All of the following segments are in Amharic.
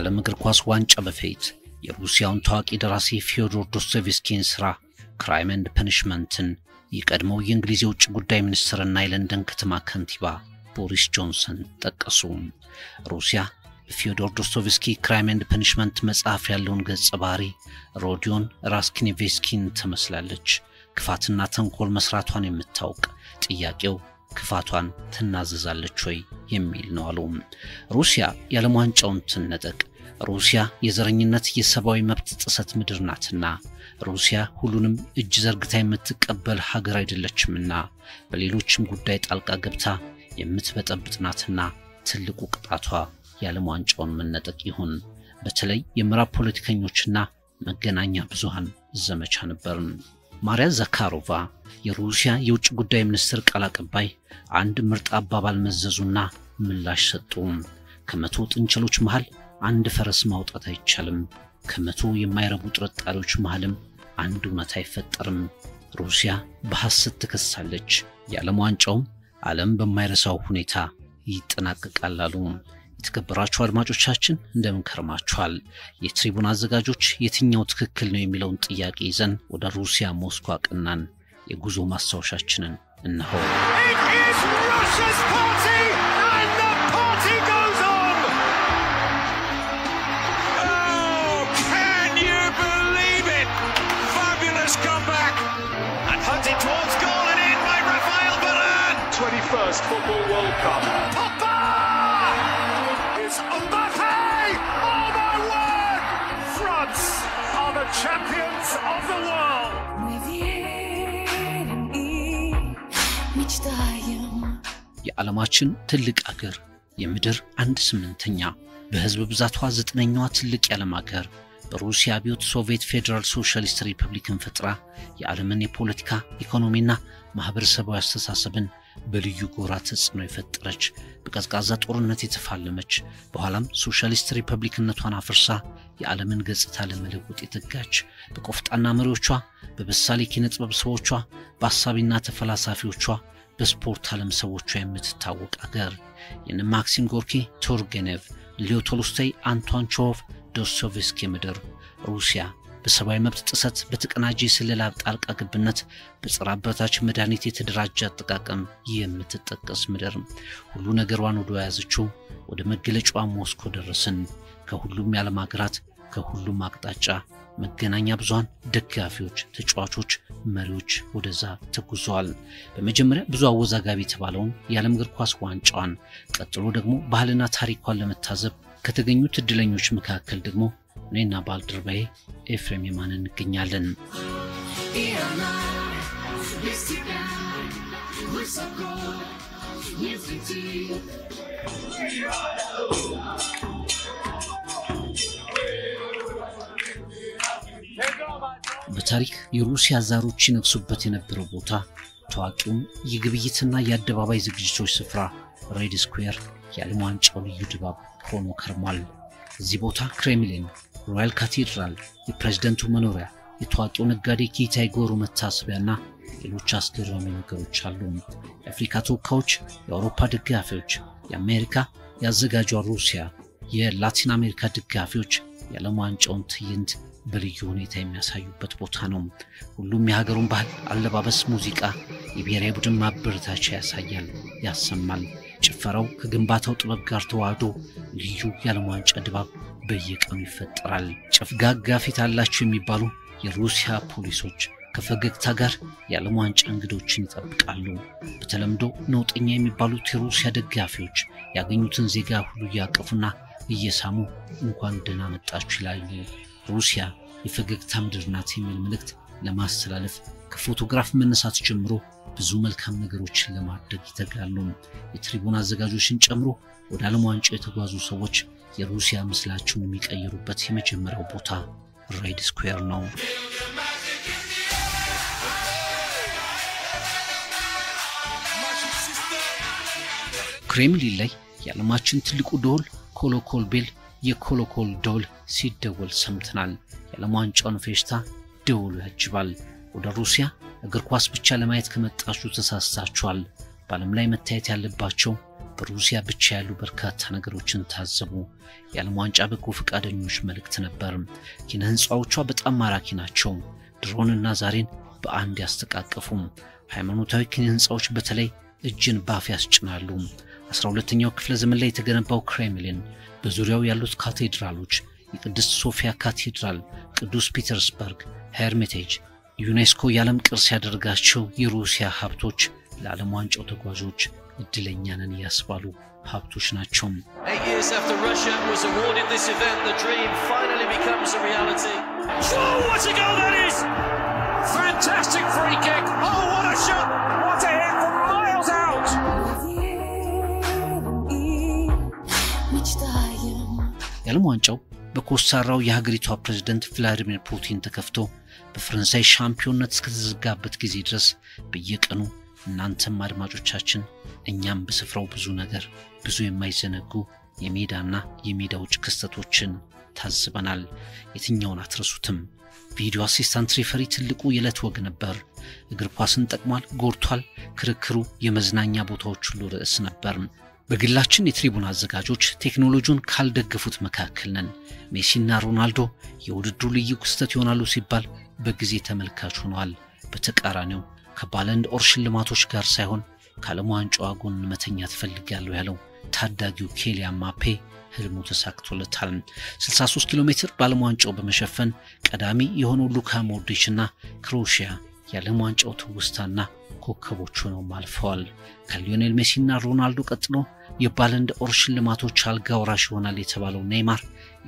የዓለም እግር ኳስ ዋንጫ በፊት የሩሲያውን ታዋቂ ደራሲ ፊዮዶር ዶስቶቭስኪን ስራ ክራይም ኤንድ ፐኒሽመንትን የቀድሞው የእንግሊዝ የውጭ ጉዳይ ሚኒስትርና የለንደን ከተማ ከንቲባ ቦሪስ ጆንሰን ጠቀሱ። ሩሲያ በፊዮዶር ዶስቶቭስኪ ክራይም ኤንድ ፐኒሽመንት መጽሐፍ ያለውን ገጸ ባህሪ ሮዲዮን ራስኪኔቭስኪን ትመስላለች። ክፋትና ተንኮል መስራቷን የምታውቅ ጥያቄው ክፋቷን ትናዘዛለች ወይ የሚል ነው አሉ። ሩሲያ የዓለም ዋንጫውን ትነጠቅ፣ ሩሲያ የዘረኝነት የሰብአዊ መብት ጥሰት ምድር ናትና፣ ሩሲያ ሁሉንም እጅ ዘርግታ የምትቀበል ሀገር አይደለችምና፣ በሌሎችም ጉዳይ ጣልቃ ገብታ የምትበጠብጥ ናትና ትልቁ ቅጣቷ የዓለም ዋንጫውን መነጠቅ ይሁን። በተለይ የምዕራብ ፖለቲከኞችና መገናኛ ብዙሃን ዘመቻ ነበር። ማሪያ ዛካሮቫ የሩሲያ የውጭ ጉዳይ ሚኒስትር ቃል አቀባይ አንድ ምርጥ አባባል መዘዙና ምላሽ ሰጡ። ከመቶ ጥንቸሎች መሃል አንድ ፈረስ ማውጣት አይቻልም፣ ከመቶ የማይረቡ ጥርጣሬዎች መሃልም አንድ እውነት አይፈጠርም። ሩሲያ በሐሰት ትከሳለች፣ የዓለም ዋንጫውም ዓለም በማይረሳው ሁኔታ ይጠናቀቃል አሉ። የተከበራችሁ አድማጮቻችን እንደምን ከርማችኋል? የትሪቡን አዘጋጆች የትኛው ትክክል ነው የሚለውን ጥያቄ ይዘን ወደ ሩሲያ ሞስኮ አቀናን። የጉዞ ማስታወሻችንን እነሆ። Football World Cup. Pogba! It's Mbappe! Oh my word! France are the champions of the world. የዓለማችን ትልቅ አገር የምድር 1/8ኛ በህዝብ ብዛቷ 9ኛዋ ትልቅ የዓለም አገር በሩሲያ አብዮት ሶቪየት ፌደራል ሶሻሊስት ሪፐብሊክን ፈጥራ የዓለምን የፖለቲካ ኢኮኖሚና ማህበረሰባዊ አስተሳሰብን በልዩ ጎራ ተጽዕኖ የፈጠረች በቀዝቃዛ ጦርነት የተፋለመች በኋላም ሶሻሊስት ሪፐብሊክነቷን አፍርሳ የዓለምን ገጽታ ለመለወጥ የተጋች በቆፍጣና መሪዎቿ በበሳል የኪነ ጥበብ ሰዎቿ በአሳቢና ተፈላሳፊዎቿ በስፖርት ዓለም ሰዎቿ የምትታወቅ አገር የነ ማክሲም ጎርኪ፣ ቱርጌኔቭ፣ ሊዮ ቶልስቶይ፣ አንቷን ቾቭ፣ ዶስቶቭስኪ ምድር ሩሲያ በሰብአዊ መብት ጥሰት በተቀናጀ ስለላ ጣልቃ ገብነት በጸረ አበረታች መድኃኒት የተደራጀ አጠቃቀም የምትጠቀስ ምድር ሁሉ ነገሯን ወደ ያዘችው ወደ መገለጫዋ ሞስኮ ደረስን። ከሁሉም የዓለም ሀገራት ከሁሉም አቅጣጫ መገናኛ ብዙሃን፣ ደጋፊዎች፣ ተጫዋቾች፣ መሪዎች ወደዛ ተጉዘዋል። በመጀመሪያ ብዙ አወዛጋቢ የተባለውን የዓለም እግር ኳስ ዋንጫዋን፣ ቀጥሎ ደግሞ ባህልና ታሪኳን ለመታዘብ ከተገኙት እድለኞች መካከል ደግሞ እኔና ባልደረባዬ ኤፍሬም የማን እንገኛለን። በታሪክ የሩሲያ ዛሮች ይነግሱበት የነበረው ቦታ ታዋቂው የግብይትና የአደባባይ ዝግጅቶች ስፍራ ሬድ ስኩዌር የዓለም ዋንጫው ልዩ ድባብ ሆኖ ከርሟል። እዚህ ቦታ ክሬምሊን፣ ሮያል ካቴድራል፣ የፕሬዝዳንቱ መኖሪያ፣ የታዋቂው ነጋዴ ኪታይ ጎሩ መታሰቢያና ሌሎች አስገራሚ ነገሮች አሉ። የአፍሪካ ተወካዮች፣ የአውሮፓ ደጋፊዎች፣ የአሜሪካ ያዘጋጇ ሩሲያ፣ የላቲን አሜሪካ ደጋፊዎች የዓለም ዋንጫውን ትዕይንት በልዩ ሁኔታ የሚያሳዩበት ቦታ ነው። ሁሉም የሀገሩን ባህል፣ አለባበስ፣ ሙዚቃ፣ የብሔራዊ ቡድን ማበረታቻ ያሳያል፣ ያሰማል። ጭፈራው ከግንባታው ጥበብ ጋር ተዋህዶ ልዩ የዓለም ዋንጫ ድባብ በየቀኑ ይፈጠራል። ጨፍጋጋ ፊት አላቸው የሚባሉ የሩሲያ ፖሊሶች ከፈገግታ ጋር የዓለም ዋንጫ እንግዶችን ይጠብቃሉ። በተለምዶ ነውጠኛ የሚባሉት የሩሲያ ደጋፊዎች ያገኙትን ዜጋ ሁሉ እያቀፉና እየሳሙ እንኳን ደህና መጣችሁ ይላሉ። ሩሲያ የፈገግታ ምድር ናት የሚል መልእክት ለማስተላለፍ ከፎቶግራፍ መነሳት ጀምሮ ብዙ መልካም ነገሮችን ለማድረግ ይተጋሉ። የትሪቡን አዘጋጆችን ጨምሮ ወደ ዓለም ዋንጫው የተጓዙ ሰዎች የሩሲያ ምስላቸውን የሚቀይሩበት የመጀመሪያው ቦታ ሬድ ስኩዌር ነው። ክሬምሊን ላይ የዓለማችን ትልቁ ደወል ኮሎኮል ቤል የኮሎኮል ደወል ሲደወል ሰምተናል። የዓለም ዋንጫውን ፌሽታ ደወሉ ያጅባል። ወደ ሩሲያ እግር ኳስ ብቻ ለማየት ከመጣችሁ ተሳስታችኋል። በዓለም ላይ መታየት ያለባቸው በሩሲያ ብቻ ያሉ በርካታ ነገሮችን ታዘቡ። የዓለም ዋንጫ በጎ ፈቃደኞች መልእክት ነበር። ኪነ ህንጻዎቿ በጣም ማራኪ ናቸው። ድሮንና ዛሬን በአንድ ያስተቃቀፉ። ሃይማኖታዊ ኪነ ህንጻዎች በተለይ እጅን ባፍ ያስጭናሉ። 12ኛው ክፍለ ዘመን ላይ የተገነባው ክሬምሊን፣ በዙሪያው ያሉት ካቴድራሎች፣ የቅድስት ሶፊያ ካቴድራል፣ ቅዱስ ፒተርስበርግ፣ ሄርሚቴጅ፣ ዩኔስኮ የዓለም ቅርስ ያደረጋቸው የሩሲያ ሀብቶች ለዓለም ዋንጫው ተጓዦች እድለኛ ነን ያስባሉ ሀብቶች ናቸው። 8 years after Russia was awarded this event, the dream finally becomes a reality. Oh, what a goal that is! Fantastic free kick. Oh, what a shot! What a hit from miles out! የዓለም ዋንጫው በኮስታራው የሀገሪቷ ፕሬዝዳንት ቭላዲሚር ፑቲን ተከፍቶ በፈረንሳይ ሻምፒዮንነት እስከተዘጋበት ጊዜ ድረስ በየቀኑ እናንተም አድማጮቻችን እኛም በስፍራው ብዙ የማይዘነጉ የሜዳና የሜዳ ውጭ ክስተቶችን ታዝበናል። የትኛውን አትረሱትም። ቪዲዮ አሲስታንት ሪፈሪ ትልቁ የዕለት ወግ ነበር። እግር ኳስን ጠቅሟል፣ ጎርቷል። ክርክሩ የመዝናኛ ቦታዎች ሁሉ ርዕስ ነበር። በግላችን የትሪቡን አዘጋጆች ቴክኖሎጂውን ካልደገፉት መካከል ነን። ሜሲና ሮናልዶ የውድድሩ ልዩ ክስተት ይሆናሉ ሲባል በጊዜ ተመልካች ሆነዋል። በተቃራኒው ከባለን ኦር ሽልማቶች ጋር ሳይሆን ከዓለም ዋንጫው ጎን መተኛት ፈልጋለሁ ያለው ታዳጊው ኬሊያን ማፔ ህልሙ ተሳክቶለታል። 63 ኪሎ ሜትር በዓለም ዋንጫው በመሸፈን ቀዳሚ የሆነው ሉካ ሞድሪችና ክሮኤሺያ የዓለም ዋንጫው ትውስታና ኮከቦች ሆነው አልፈዋል። ከሊዮኔል ሜሲና ሮናልዶ ቀጥሎ የባለን ኦር ሽልማቶች አልጋ ወራሽ ይሆናል የተባለው ኔይማር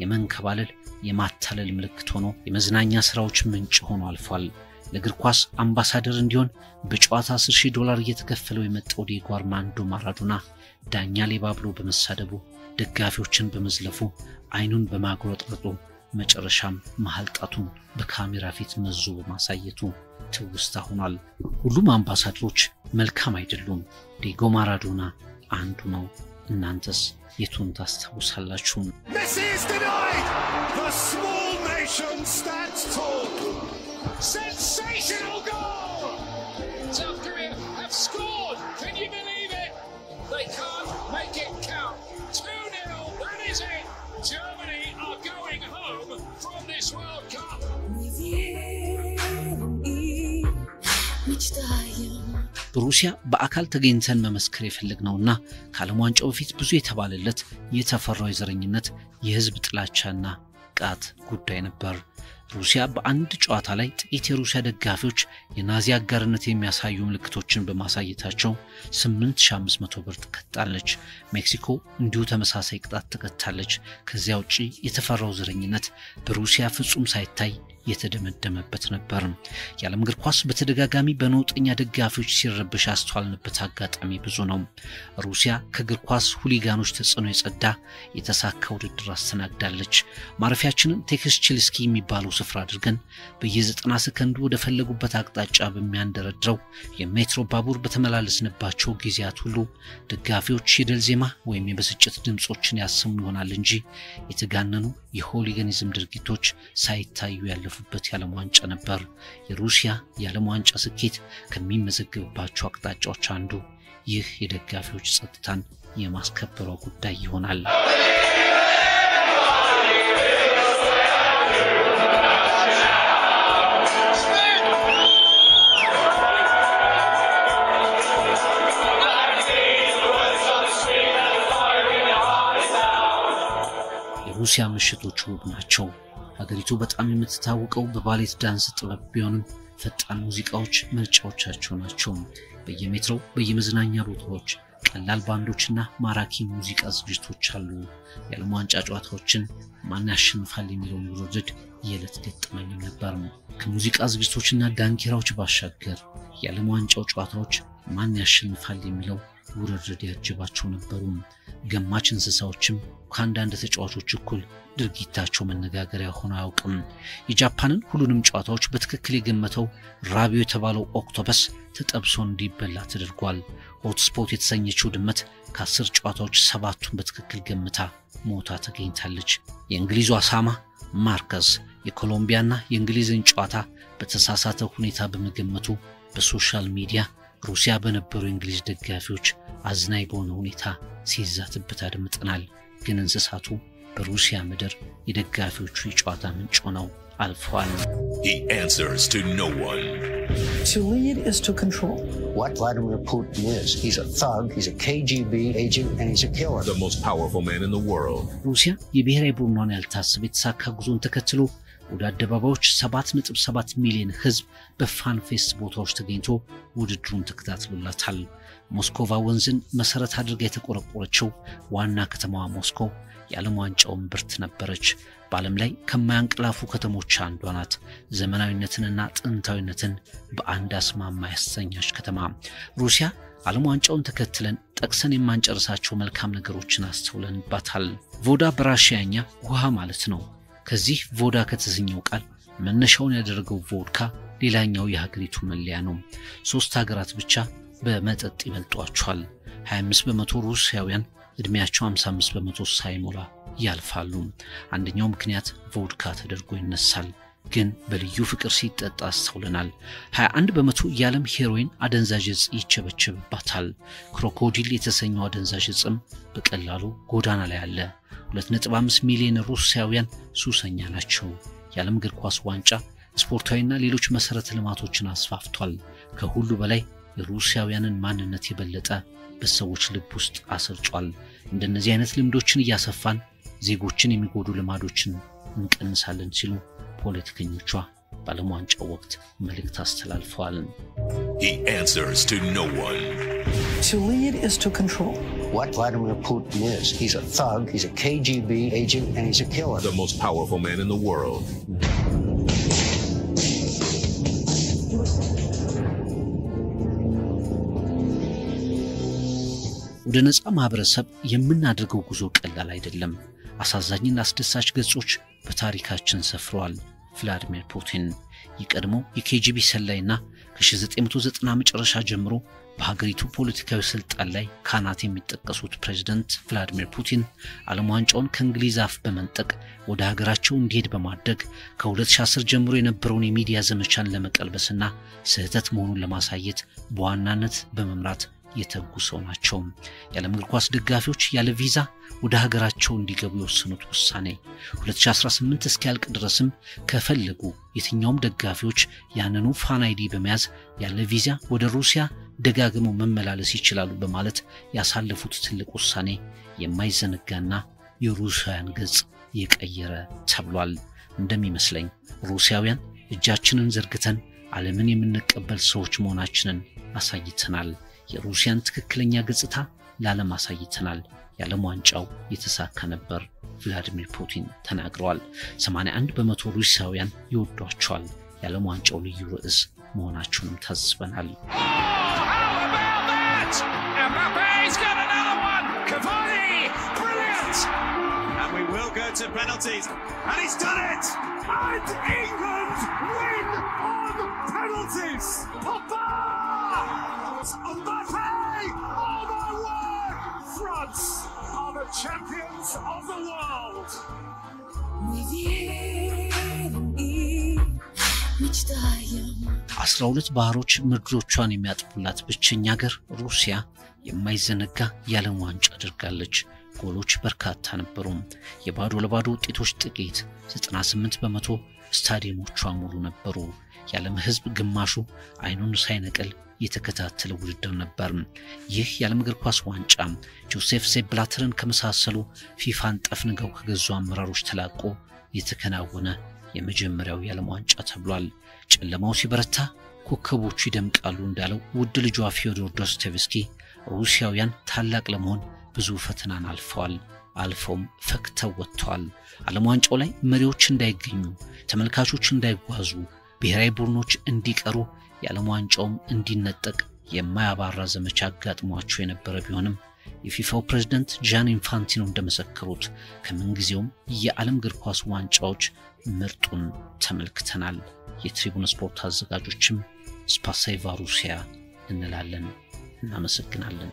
የመንከባለል የማታለል ምልክት ሆኖ የመዝናኛ ስራዎች ምንጭ ሆኖ አልፏል። ለእግር ኳስ አምባሳደር እንዲሆን በጨዋታ $10,000 እየተከፈለው የመጣው ዲዬጎ አርማንዶ ማራዶና ዳኛ ሌባ ብሎ በመሳደቡ ደጋፊዎችን በመዝለፉ አይኑን በማጉረጥረጡ መጨረሻም መሃል ጣቱን በካሜራ ፊት መዞ በማሳየቱ ትውስታ ሆኗል። ሁሉም አምባሳደሮች መልካም አይደሉም። ዲዬጎ ማራዶና አንዱ ነው። እናንተስ የቱን ታስታውሳላችሁ? Messi is denied. The small nation stands tall. Sensational goal! South Korea have scored. Can you believe it? They can't make it count. 2-0. That is it. Germany are going home from this World Cup. በሩሲያ በአካል ተገኝተን መመስከር የፈለግነውና ከዓለም ዋንጫው በፊት ብዙ የተባለለት የተፈራው የዘረኝነት የህዝብ ጥላቻና ቃት ጉዳይ ነበር። ሩሲያ በአንድ ጨዋታ ላይ ጥቂት የሩሲያ ደጋፊዎች የናዚ አጋርነት የሚያሳዩ ምልክቶችን በማሳየታቸው 8500 ብር ተቀጣለች። ሜክሲኮ እንዲሁ ተመሳሳይ ቅጣት ተቀጣለች። ከዚያ ውጪ የተፈራው ዘረኝነት በሩሲያ ፍጹም ሳይታይ የተደመደመበት ነበር። የዓለም እግር ኳስ በተደጋጋሚ በነውጠኛ ደጋፊዎች ሲረበሽ አስተዋልንበት አጋጣሚ ብዙ ነው። ሩሲያ ከእግር ኳስ ሁሊጋኖች ተጽዕኖ የጸዳ የተሳካ ውድድር አስተናግዳለች። ማረፊያችንን ቴክስችልስኪ የሚባለው ስፍራ አድርገን በየ90 ሰከንዱ ወደ ፈለጉበት አቅጣጫ በሚያንደረድረው የሜትሮ ባቡር በተመላለስንባቸው ጊዜያት ሁሉ ደጋፊዎች የድል ዜማ ወይም የብስጭት ድምጾችን ያሰሙ ይሆናል እንጂ የተጋነኑ የሆሊጋኒዝም ድርጊቶች ሳይታዩ ያለፉበት የዓለም ዋንጫ ነበር። የሩሲያ የዓለም ዋንጫ ስኬት ከሚመዘገብባቸው አቅጣጫዎች አንዱ ይህ የደጋፊዎች ጸጥታን የማስከበሩ ጉዳይ ይሆናል። የሩሲያ ምሽቶች ውብ ናቸው። ሀገሪቱ በጣም የምትታወቀው በባሌት ዳንስ ጥበብ ቢሆንም ፈጣን ሙዚቃዎች ምርጫዎቻቸው ናቸው። በየሜትሮው በየመዝናኛ ቦታዎች ቀላል ባንዶችና ማራኪ ሙዚቃ ዝግጅቶች አሉ። የዓለም ዋንጫ ጨዋታዎችን ማን ያሸንፋል የሚለው ውድድር የዕለት ገጠመኝ ነበር። ከሙዚቃ ዝግጅቶችና ዳንኪራዎች ባሻገር የዓለም ዋንጫው ጨዋታዎች ማን ያሸንፋል የሚለው ውድድር ያጅባቸው ነበሩ። ገማች እንስሳዎችም ከአንዳንድ ተጫዋቾች እኩል ድርጊታቸው መነጋገሪያ ሆኖ አያውቅም። የጃፓንን ሁሉንም ጨዋታዎች በትክክል የገመተው ራቢዮ የተባለው ኦክቶፐስ ተጠብሶ እንዲበላ ተደርጓል። ሆትስፖት የተሰኘችው ድመት ከ10 ጨዋታዎች 7ቱን በትክክል ገምታ ሞታ ተገኝታለች። የእንግሊዙ አሳማ ማርከስ የኮሎምቢያና የእንግሊዝን ጨዋታ በተሳሳተ ሁኔታ በመገመቱ በሶሻል ሚዲያ ሩሲያ በነበሩ የእንግሊዝ ደጋፊዎች አዝናኝ በሆነ ሁኔታ ሲዛትበት አድምጠናል። ግን እንስሳቱ በሩሲያ ምድር የደጋፊዎቹ የጨዋታ ምንጭ ሆነው አልፈዋል። He answers to no one. To lead is to control. What Vladimir Putin is, he's a thug, he's a KGB agent, and he's a killer. The most powerful man in the world. ሩሲያ የብሔራዊ ቡድኗን ያልታሰበ የተሳካ ጉዞን ተከትሎ ወደ አደባባዮች 7.7 ሚሊዮን ህዝብ በፋን ፌስት ቦታዎች ተገኝቶ ውድድሩን ተከታትሎላታል። ሞስኮቫ ወንዝን መሰረት አድርጋ የተቆረቆረችው ዋና ከተማዋ ሞስኮ የዓለም ዋንጫው ምርት ነበረች። በዓለም ላይ ከማያንቀላፉ ከተሞች አንዷ ናት። ዘመናዊነትንና ጥንታዊነትን በአንድ አስማማ ያሰኛች ከተማ ሩሲያ ዓለም ዋንጫውን ተከትለን ጠቅሰን የማንጨርሳቸው መልካም ነገሮችን አስተውለንባታል። ቮዳ በራሺያኛ ውሃ ማለት ነው። ከዚህ ቮዳ ከተሰኘው ቃል መነሻውን ያደረገው ቮድካ ሌላኛው የሀገሪቱ መለያ ነው። 3 ሀገራት ብቻ በመጠጥ ይበልጧቸዋል። 25% ሩሲያውያን እድሜያቸው 55% ሳይሞላ ያልፋሉ። አንደኛው ምክንያት ቮድካ ተደርጎ ይነሳል፣ ግን በልዩ ፍቅር ሲጠጣ አስተውለናል። 21% የዓለም ሄሮይን አደንዛዥ ዕፅ ይቸበቸብባታል። ክሮኮዲል የተሰኘው አደንዛዥ ዕፅም በቀላሉ ጎዳና ላይ አለ። 2.5 ሚሊዮን ሩሲያውያን ሱሰኛ ናቸው። የዓለም እግር ኳስ ዋንጫ ስፖርታዊና ሌሎች መሰረተ ልማቶችን አስፋፍቷል። ከሁሉ በላይ የሩሲያውያንን ማንነት የበለጠ በሰዎች ልብ ውስጥ አሰርጿል። እንደነዚህ አይነት ልምዶችን እያሰፋን ዜጎችን የሚጎዱ ልማዶችን እንቀንሳለን ሲሉ ፖለቲከኞቿ በዓለም ዋንጫው ወቅት መልእክት አስተላልፈዋል። He answers to no one. To lead is to control. What Vladimir Putin is, he's a thug, he's a KGB agent, and he's a killer. The most powerful man in the world. ወደ ነፃ ማህበረሰብ የምናደርገው ጉዞ ቀላል አይደለም። አሳዛኝና አስደሳች ገጾች በታሪካችን ሰፍረዋል። ቭላዲሚር ፑቲን የቀድሞው የኬጂቢ ሰላይና ከ1990 መጨረሻ ጀምሮ በሀገሪቱ ፖለቲካዊ ስልጣን ላይ ካናት የሚጠቀሱት ፕሬዝዳንት ቭላዲሚር ፑቲን ዓለም ዋንጫውን ከእንግሊዝ አፍ በመንጠቅ ወደ ሀገራቸው እንዲሄድ በማድረግ ከ2010 ጀምሮ የነበረውን የሚዲያ ዘመቻን ለመቀልበስና ስህተት መሆኑን ለማሳየት በዋናነት በመምራት የተጉሰው ናቸው። የዓለም እግር ኳስ ደጋፊዎች ያለ ቪዛ ወደ ሀገራቸው እንዲገቡ የወሰኑት ውሳኔ 2018 እስኪያልቅ ድረስም ከፈለጉ የትኛውም ደጋፊዎች ያንኑ ፋን አይዲ በመያዝ ያለ ቪዛ ወደ ሩሲያ ደጋግመው መመላለስ ይችላሉ በማለት ያሳለፉት ትልቅ ውሳኔ የማይዘነጋና የሩሲያን ገጽ የቀየረ ተብሏል። እንደሚመስለኝ ሩሲያውያን እጃችንን ዘርግተን ዓለምን የምንቀበል ሰዎች መሆናችንን አሳይተናል። የሩሲያን ትክክለኛ ገጽታ ለዓለም አሳይተናል። የዓለም ዋንጫው የተሳካ ነበር ቭላዲሚር ፑቲን ተናግረዋል። 81% ሩሲያውያን ይወዷቸዋል። የዓለም ዋንጫው ልዩ ርዕስ መሆናቸውንም ታዝበናል። Mbappe's got another one. Cavani, brilliant. And we will go to penalties. And he's done it. And England win on penalties. Papa! Mbappe! Oh my word! France are the champions of the world. 12 ባህሮች ምድሮቿን የሚያጥቡላት ብቸኛ ሀገር ሩሲያ የማይዘነጋ የዓለም ዋንጫ አድርጋለች። ጎሎች በርካታ ነበሩ። የባዶ ለባዶ ውጤቶች ጥቂት። 98% ስታዲየሞቿ ሙሉ ነበሩ። የዓለም ሕዝብ ግማሹ አይኑን ሳይነቅል የተከታተለ ውድድር ነበር። ይህ የዓለም እግር ኳስ ዋንጫ ጆሴፍ ሴብላተርን ከመሳሰሉ ፊፋን ጠፍንገው ከገዙ አመራሮች ተላቆ የተከናወነ የመጀመሪያው የዓለም ዋንጫ ተብሏል። ጨለማው ሲበረታ ኮከቦቹ ይደምቃሉ እንዳለው ውድ ልጇ ፊዮዶር ዶስቶቭስኪ ሩሲያውያን ታላቅ ለመሆን ብዙ ፈተናን አልፈውም ፈክተው ወጥተዋል። ዓለም ዋንጫው ላይ መሪዎች እንዳይገኙ፣ ተመልካቾች እንዳይጓዙ፣ ብሔራዊ ቡድኖች እንዲቀሩ፣ የዓለም ዋንጫውም እንዲነጠቅ የማያባራ ዘመቻ አጋጥሟቸው የነበረ ቢሆንም የፊፋው ፕሬዝዳንት ጃን ኢንፋንቲኖ እንደመሰከሩት ከምንጊዜውም የዓለም እግር ኳስ ዋንጫዎች ምርጡን ተመልክተናል። የትሪቡን ስፖርት አዘጋጆችም ስፓሳይቫ ሩሲያ እንላለን። እናመሰግናለን።